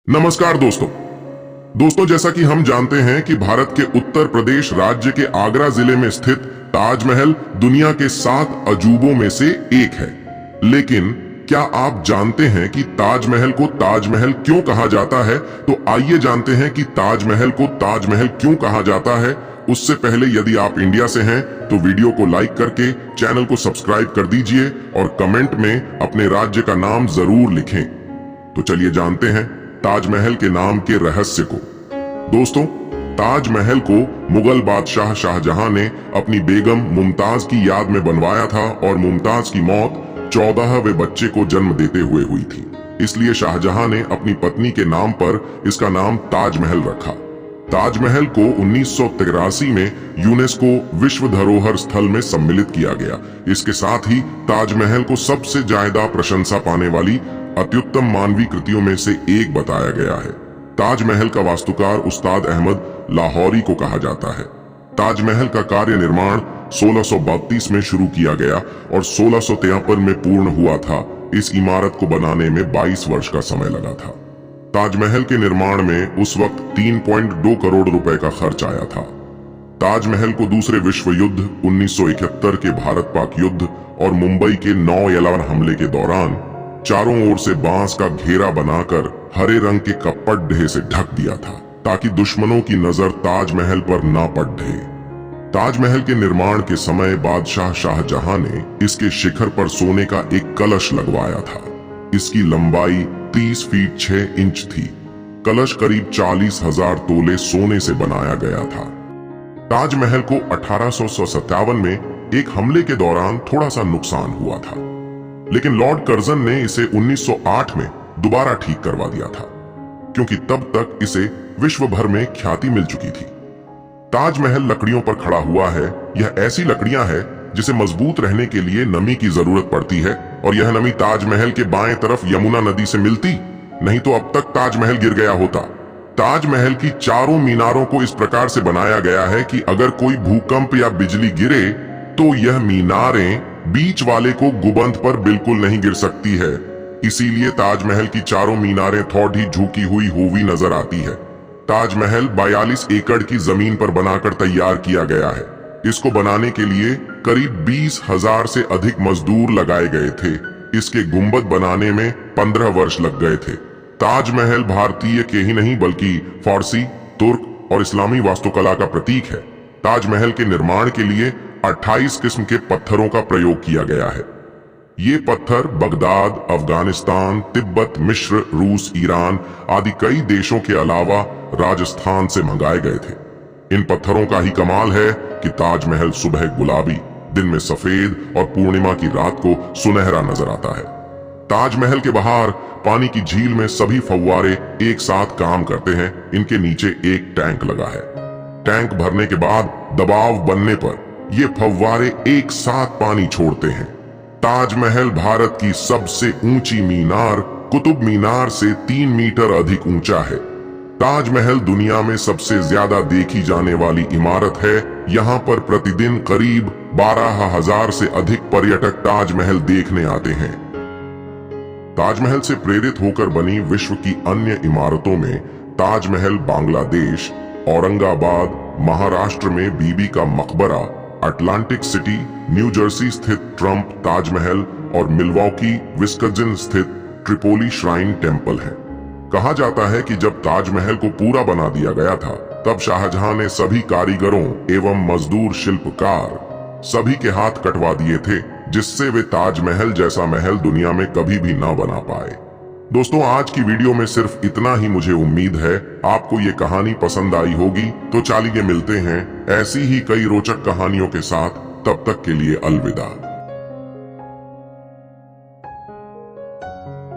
नमस्कार दोस्तों जैसा कि हम जानते हैं कि भारत के उत्तर प्रदेश राज्य के आगरा जिले में स्थित ताजमहल दुनिया के 7 अजूबों में से एक है। लेकिन क्या आप जानते हैं कि ताजमहल को ताजमहल क्यों कहा जाता है? तो आइए जानते हैं कि ताजमहल को ताजमहल क्यों कहा जाता है। उससे पहले यदि आप इंडिया से हैं तो वीडियो को लाइक करके चैनल को सब्सक्राइब कर दीजिए और कमेंट में अपने राज्य का नाम जरूर लिखें। तो चलिए जानते हैं ताजमहल के नाम के रहस्य को। दोस्तों, ताजमहल को मुगल बादशाह शाहजहां ने अपनी बेगम मुमताज की याद में बनवाया था और मुमताज की मौत 14वें बच्चे को जन्म देते हुए हुई थी। इसलिए शाहजहां ने अपनी पत्नी के नाम पर इसका नाम ताजमहल रखा। ताजमहल को 1983 में यूनेस्को विश्व धरोहर स्थल में सम्मिलित किया गया। इसके साथ ही ताजमहल को सबसे ज्यादा प्रशंसा पाने वाली अत्युत्तम मानवीय कृतियों में से एक बताया गया है। ताजमहल का वास्तुकार उस्ताद अहमद लाहौरी को कहा जाता है। ताजमहल का कार्य निर्माण 1632 में शुरू किया गया और 1653 में पूर्ण हुआ था। इस इमारत को बनाने में 22 वर्ष का समय लगा था। ताजमहल के निर्माण में उस वक्त 3.2 करोड़ रुपए का खर्च आया था। ताजमहल को दूसरे विश्व युद्ध, 1971 के भारत पाक युद्ध और मुंबई के 9/11 हमले के दौरान चारों ओर से बांस का घेरा बनाकर हरे रंग के कपड़े से ढक दिया था ताकि दुश्मनों की नजर ताजमहल पर ना पड़े। ताजमहल के निर्माण के समय बादशाह शाहजहां ने इसके शिखर पर सोने का एक कलश लगवाया था। इसकी लंबाई 30 फीट 6 इंच थी। कलश करीब 40,000 तोले सोने से बनाया गया था। ताजमहल को 1857 में एक हमले के दौरान थोड़ा सा नुकसान हुआ था, लेकिन लॉर्ड कर्जन ने इसे 1908 में दोबारा ठीक करवा दिया था, क्योंकि तब तक इसे विश्व भर में ख्याति मिल चुकी थी। ताजमहल लकड़ियों पर खड़ा हुआ है। यह ऐसी लकड़ियां हैं जिसे मजबूत रहने के लिए नमी की जरूरत पड़ती है, और यह नमी ताजमहल के बाएं तरफ यमुना नदी से मिलती, नहीं तो अब तक ताजमहल गिर गया होता। ताजमहल की चारों मीनारों को इस प्रकार से बनाया गया है कि अगर कोई भूकंप या बिजली गिरे तो यह मीनारें बीच वाले को गुबंद पर बिल्कुल नहीं गिर सकती है। इसीलिए ताजमहल की चारों मीनारें थोड़ी झुकी हुई नजर आती है। ताजमहल 42 एकड़ की जमीन पर बनाकर तैयार किया गया है। इसको बनाने के लिए करीब 20,000 से अधिक मजदूर लगाए गए थे। इसके गुंबद बनाने में 15 वर्ष लग गए थे। ताजमहल भारतीय के ही नहीं बल्कि फारसी, तुर्क और इस्लामी वास्तुकला का प्रतीक है। ताजमहल के निर्माण के लिए 28 किस्म के पत्थरों का प्रयोग किया गया है। ये पत्थर बगदाद, अफगानिस्तान, तिब्बत, मिस्र, रूस, ईरान आदि कई देशों के अलावा राजस्थान से मंगाए गए थे। इन पत्थरों का ही कमाल है कि ताजमहल सुबह गुलाबी, दिन में सफेद और पूर्णिमा की रात को सुनहरा नजर आता है। ताजमहल के बाहर पानी की झील में सभी फव्वारे एक साथ काम करते हैं। इनके नीचे एक टैंक लगा है। टैंक भरने के बाद दबाव बनने पर ये फव्वारे एक साथ पानी छोड़ते हैं। ताजमहल भारत की सबसे ऊंची मीनार कुतुब मीनार से 3 मीटर अधिक ऊंचा है। ताजमहल दुनिया में सबसे ज्यादा देखी जाने वाली इमारत है। यहाँ पर प्रतिदिन करीब 12,000 से अधिक पर्यटक ताजमहल देखने आते हैं। ताजमहल से प्रेरित होकर बनी विश्व की अन्य इमारतों में ताजमहल बांग्लादेश, औरंगाबाद महाराष्ट्र में बीबी का मकबरा, अटलांटिक सिटी न्यू जर्सी स्थित ट्रंप ताजमहल और मिल्वॉकी विस्कंसिन स्थित ट्रिपोली श्राइन टेम्पल है। कहा जाता है कि जब ताजमहल को पूरा बना दिया गया था तब शाहजहां ने सभी कारीगरों एवं मजदूर शिल्पकार सभी के हाथ कटवा दिए थे, जिससे वे ताजमहल जैसा महल दुनिया में कभी भी ना बना पाए। दोस्तों, आज की वीडियो में सिर्फ इतना ही। मुझे उम्मीद है आपको ये कहानी पसंद आई होगी। तो चलिए मिलते हैं ऐसी ही कई रोचक कहानियों के साथ। तब तक के लिए अलविदा।